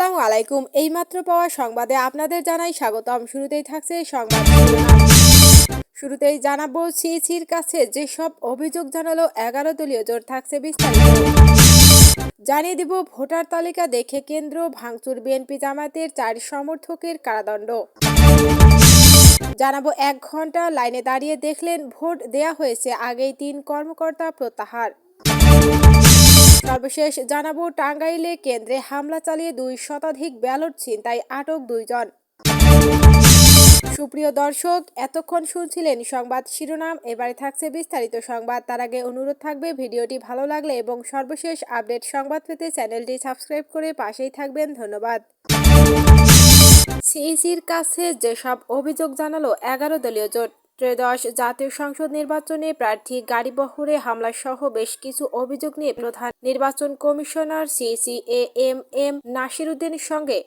আসসালামু আলাইকুম। এইমাত্র পাওয়া সংবাদে আপনাদের জানাই স্বাগতম। শুরুতেই থাকছে সংবাদ। শুরুতেই জানাবো সিইসির কাছে যেসব অভিযোগ জানালো 11 দলীয় জোট, থাকছে বিস্তারিত। জানিয়ে দিব ভোটার তালিকা দেখে কেন্দ্র ভাঙচুর, বিএনপি জামায়াতের 4 সমর্থকের কারাদণ্ড। জানাবো 1 ঘন্টা লাইনে দাঁড়িয়ে দেখলেন ভোট দেয়া হয়েছে, আগেই 3 কর্মকর্তা প্রত্যাহার। সর্বশেষ জানাবো টাঙ্গাইলে কেন্দ্রে হামলা চালিয়ে 2 শতাধিক ব্যালট ছিনতাই, আটক 2 জন। সুপ্রিয় দর্শক, এতক্ষণ শুনছিলেন সংবাদ শিরোনাম, এবারে থাকছে বিস্তারিত সংবাদ। তার আগে অনুরোধ থাকবে ভিডিওটি ভালো লাগলে এবং সর্বশেষ আপডেট সংবাদ পেতে চ্যানেলটি সাবস্ক্রাইব করে পাশেই থাকবেন। ধন্যবাদ। সিইসির কাছে যেসব অভিযোগ জানালো 11 দলীয় জোট, ত্রয়োদশ জাতীয় সংসদ নির্বাচনে প্রার্থী গাড়িবহরে হামলা সহ বেশ কিছু অভিযোগ নিয়ে প্রধান নির্বাচন কমিশনার সিইসি এম নাসির উদ্দিনের সঙ্গে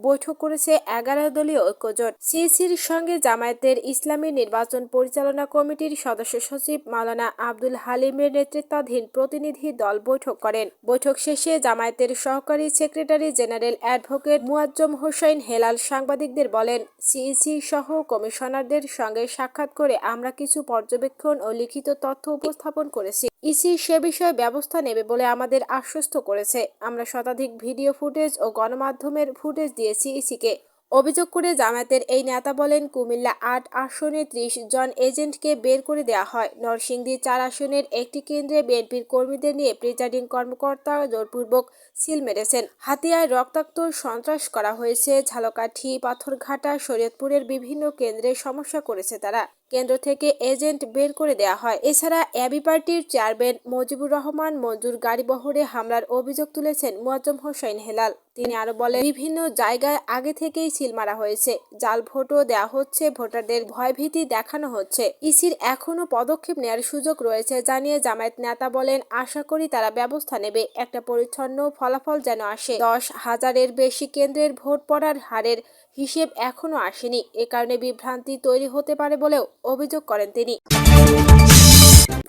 বৈঠক করেছে 11 দলীয় ঐক্যজোট। সিইসির সঙ্গে জামায়াতের ইসলামী নির্বাচন পরিচালনা কমিটির সদস্য সচিব মাওলানা আব্দুল হালিমের নেতৃত্বাধীন প্রতিনিধি দল বৈঠক করেন। বৈঠক শেষে জামায়াতের সহকারী secretary general advocate Muazzam Hossain Helal সাংবাদিকদের বলেন, সিইসি সহ কমিশনারদের সঙ্গে সাক্ষাৎ করে আমরা কিছু পর্যবেক্ষণ ও লিখিত তথ্য উপস্থাপন করেছি। ইসি সে বিষয়ে ব্যবস্থা নেবে বলে আমাদের আশ্বস্ত করেছে। আমরা শতাধিক ভিডিও ফুটেজ ও গণমাধ্যমের ফুটেজ দিয়েছি ইসিকে। অভিযোগ করে জামায়াতের এই নেতা বলেন, কুমিল্লা 8 আসনে 30 জন এজেন্টকে বের করে দেওয়া হয়। নরসিংদী 4 আসনের একটি কেন্দ্রে বিএনপির কর্মীদের নিয়ে প্রিজাইডিং কর্মকর্তা জোরপূর্বক সিল মেরেছেন। হাতিয়ায় রক্তাক্ত সন্ত্রাস করা হয়েছে। ঝালকাঠি, পাথরঘাটা, শরীয়তপুরের বিভিন্ন কেন্দ্রে সমস্যা করেছে তারা। কেন্দ্র থেকে এজেন্ট বের করে দেওয়া হয়। এছাড়া এবি পার্টির চেয়ারম্যান মুজিবুর রহমান মঞ্জুর গাড়িবহরে হামলার অভিযোগ তুলেছেন মুয়াজ্জম হোসেন হেলাল। তিনি আরো বলেন, বিভিন্ন জায়গায় আগে থেকেই সিল মারা হয়েছে, জাল ভোটও দেওয়া হচ্ছে, ভোটারদের ভয়ভীতি দেখানো হচ্ছে। ইসির এখনো পদক্ষেপ নেওয়ার সুযোগ রয়েছে জানিয়ে জামায়াত নেতা বলেন, আশা করি তারা ব্যবস্থা নেবে, একটা পরিচ্ছন্ন ফলাফল যেন আসে। 10,000-এর বেশি কেন্দ্রের ভোট পড়ার হারের হিসেব এখনো আসেনি, এ কারণে বিভ্রান্তি তৈরি হতে পারে বলেও অভিযোগ করেন তিনি।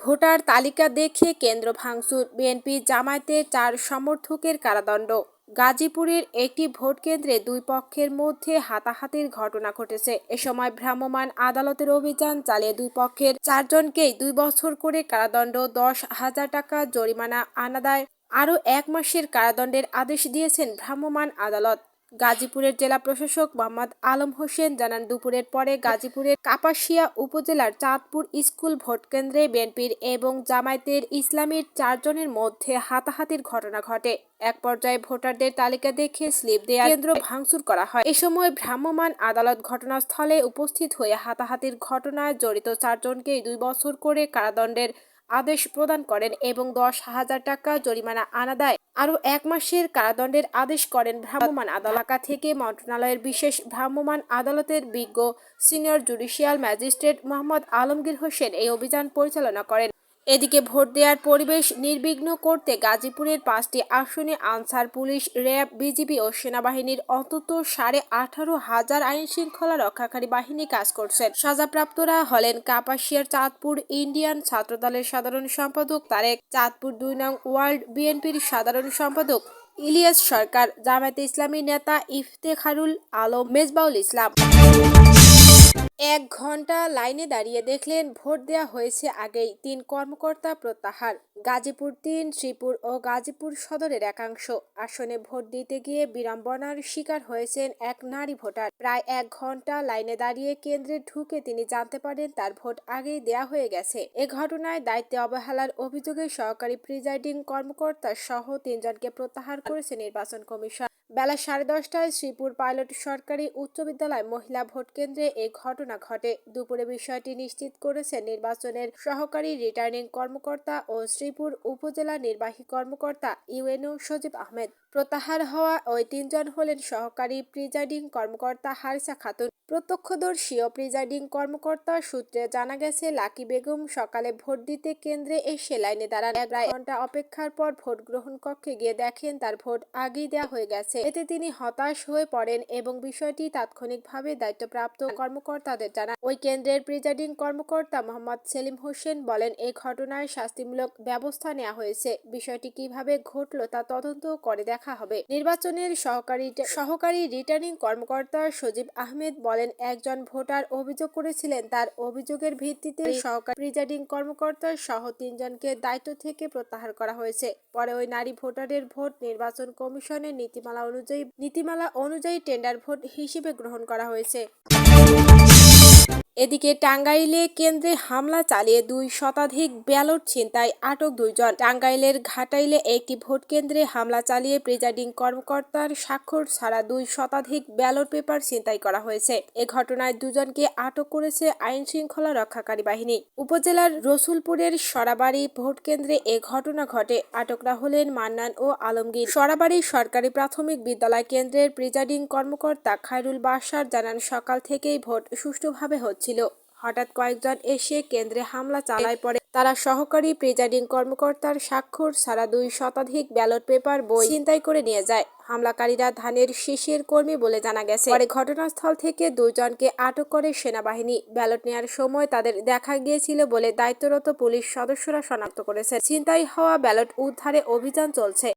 ভোটার তালিকা দেখে কেন্দ্র ভাঙচুর, বিএনপি জামায়াতের 4 সমর্থকের কারাদণ্ড। গাজীপুরের একটি ভোট কেন্দ্রে 2 পক্ষের মধ্যে হাতাহাতির ঘটনা ঘটেছে। এ সময় ভ্রাম্যমাণ আদালতের অভিযান চালিয়ে 2 পক্ষের 4 জনকেই 2 বছর করে কারাদণ্ড, 10,000 টাকা জরিমানা আনাদায় আরও 1 মাসের কারাদণ্ডের আদেশ দিয়েছেন ভ্রাম্যমাণ আদালত। গাজীপুরের জেলা প্রশাসক মোহাম্মদ আলম হোসেন জানান, দুপুরের পরে গাজীপুরের কাপাসিয়া উপজেলার চাঁদপুর স্কুল ভোটকেন্দ্রে বিএনপির এবং জামায়াতের ইসলামীর 4 জনের মধ্যে হাতাহাতির ঘটনা ঘটে। এক পর্যায়ে ভোটারদের তালিকা দেখে স্লিপ দেওয়ার কেন্দ্র ভাঙচুর করা হয়। এ সময় ভ্রাম্যমাণ আদালত ঘটনাস্থলে উপস্থিত হয়ে হাতাহাতির ঘটনায় জড়িত 4 জনকেই 2 বছর করে কারাদণ্ডের আদেশ প্রদান করেন এবং 10,000 টাকা জরিমানা আনাদায় আরও 1 মাসের কারাদণ্ডের আদেশ করেন ভ্রাম্যমাণ আদালত। ঢাকা থেকে মন্ত্রণালয়ের বিশেষ ভ্রাম্যমাণ আদালতের বিজ্ঞ senior judicial magistrate Mohammad Alamgir Hossain এই অভিযান পরিচালনা করেন। এদিকে ভোট দেওয়ার পরিবেশ নির্বিঘ্ন করতে গাজীপুরের 5টি আসনে আনসার পুলিশ, র্যাব, বিজিবি ও সেনাবাহিনীর অন্তত 18,500 আইনশৃঙ্খলা রক্ষাকারী বাহিনী কাজ করছেন। সাজাপ্রাপ্তরা হলেন কাপাসিয়ার চাঁদপুর ইন্ডিয়ান ছাত্রদলের সাধারণ সম্পাদক তারেক, চাঁদপুর 2 নং ওয়ার্ড বিএনপির সাধারণ সম্পাদক ইলিয়াস সরকার, জামায়াতে ইসলামী নেতা ইফতেখারুল আলম, মেজবাউল ইসলাম। 1 ঘন্টা লাইনে দাঁড়িয়ে দেখলেন ভোট দেয়া হয়েছে, আগেই 3 কর্মকর্তা প্রত্যাহার। গাজীপুর 3, শ্রীপুর ও গাজীপুর সদরের একাংশ আসনে ভোট দিতে গিয়ে বিড়ম্বনার শিকার হয়েছেন এক নারী ভোটার। প্রায় 1 ঘন্টা লাইনে দাঁড়িয়ে কেন্দ্রে ঢুকে তিনি জানতে পারেন তার ভোট আগেই দেয়া হয়ে গেছে। এ ঘটনায় দায়িত্বে অবহেলার অভিযোগে সহকারী প্রিজাইডিং কর্মকর্তা সহ 3 জনকে প্রত্যাহার করেছে নির্বাচন কমিশন। বেলা 10:30টায় শ্রীপুর পাইলট সরকারি উচ্চ বিদ্যালয় মহিলা ভোট কেন্দ্রে এই ঘটনা ঘটে। দুপুরে বিষয়টি নিশ্চিত করেছেন নির্বাচনের সহকারী রিটার্নিং কর্মকর্তা ও শ্রীপুর উপজেলা নির্বাহী কর্মকর্তা ইউএনও সজীব আহমেদ। প্রত্যাহার হওয়া ওই 3 জন হলেন সহকারী প্রিজাইডিং কর্মকর্তা হারিসা খাতুন। প্রত্যক্ষদর্শী ও প্রিজাইডিং কর্মকর্তা সূত্রে জানা গেছে, লাকি বেগম সকালে ভোট দিতে কেন্দ্রে এসে লাইনে দাঁড়ান। প্রায় 1 ঘন্টা অপেক্ষার পর ভোট গ্রহণ কক্ষে গিয়ে দেখেন তার ভোট আগেই দেওয়া হয়ে গেছে। এতে তিনি হতাশ হয়ে পড়েন এবং বিষয়টি তাৎক্ষণিকভাবে দায়িত্বপ্রাপ্ত কর্মকর্তাদের জানান। ওই কেন্দ্রের প্রিজাইডিং কর্মকর্তা মোহাম্মদ সেলিম হোসেন বলেন, এই ঘটনায় শাস্তিমূলক ব্যবস্থা নেওয়া হয়েছে। বিষয়টি কিভাবে ঘটল তা তদন্ত করে দেখা দেখা হবে। নির্বাচনের সহকারী রিটার্নিং কর্মকর্তা সজীব আহমেদ বলেন, একজন ভোটার অভিযোগ করেছিলেন তার অভিযোগের ভিত্তিতে সহকারী প্রিজাইডিং কর্মকর্তা সহ 3 জনকে দায়িত্ব থেকে প্রত্যাহার করা হয়েছে। পরে ওই নারী ভোটারের ভোট নির্বাচন কমিশনের নীতিমালা অনুযায়ী টেন্ডার ভোট হিসেবে গ্রহণ করা হয়েছে। এদিকে টাঙ্গাইলে কেন্দ্রে হামলা চালিয়ে 2 শতাধিক ব্যালট ছিনতাই, আটক 2 জন। টাঙ্গাইলের ঘাটাইলে একটি ভোট কেন্দ্রে হামলা চালিয়ে প্রিজাইডিং কর্মকর্তার স্বাক্ষর ছাড়া 2 শতাধিক ব্যালট পেপার ছিনতাই করা হয়েছে। এ ঘটনায় 2 জনকে আটক করেছে আইন শৃঙ্খলা রক্ষাকারী বাহিনী। উপজেলার রসুলপুরের সরাবাড়ি ভোট কেন্দ্রে এ ঘটনা ঘটে। আটকরা হলেন মান্নান ও আলমগীর। সরাবাড়ি সরকারি প্রাথমিক বিদ্যালয় কেন্দ্রের প্রিজাইডিং কর্মকর্তা খায়রুল বাশার জানান, সকাল থেকেই ভোট সুষ্ঠুভাবে হচ্ছিল। হঠাৎ কয়েকজন এসে কেন্দ্রে হামলা চালায়। পরে তারা সহকারী প্রিজাইডিং কর্মকর্তার স্বাক্ষর ছাড়া 2 শতাধিক ব্যালট পেপার বই ছিনতাই করে নিয়ে যায়। হামলাকারীরা ধানের শীষের কর্মী বলে জানা গেছে। পরে ঘটনাস্থল থেকে 2 জনকে আটক করে সেনাবাহিনী। ব্যালট নেওয়ার সময় তাদের দেখা গিয়েছিল বলে দায়িত্বরত পুলিশ সদস্যরা শনাক্ত করেছেন। ছিনতাই হওয়া ব্যালট উদ্ধারে অভিযান চলছে।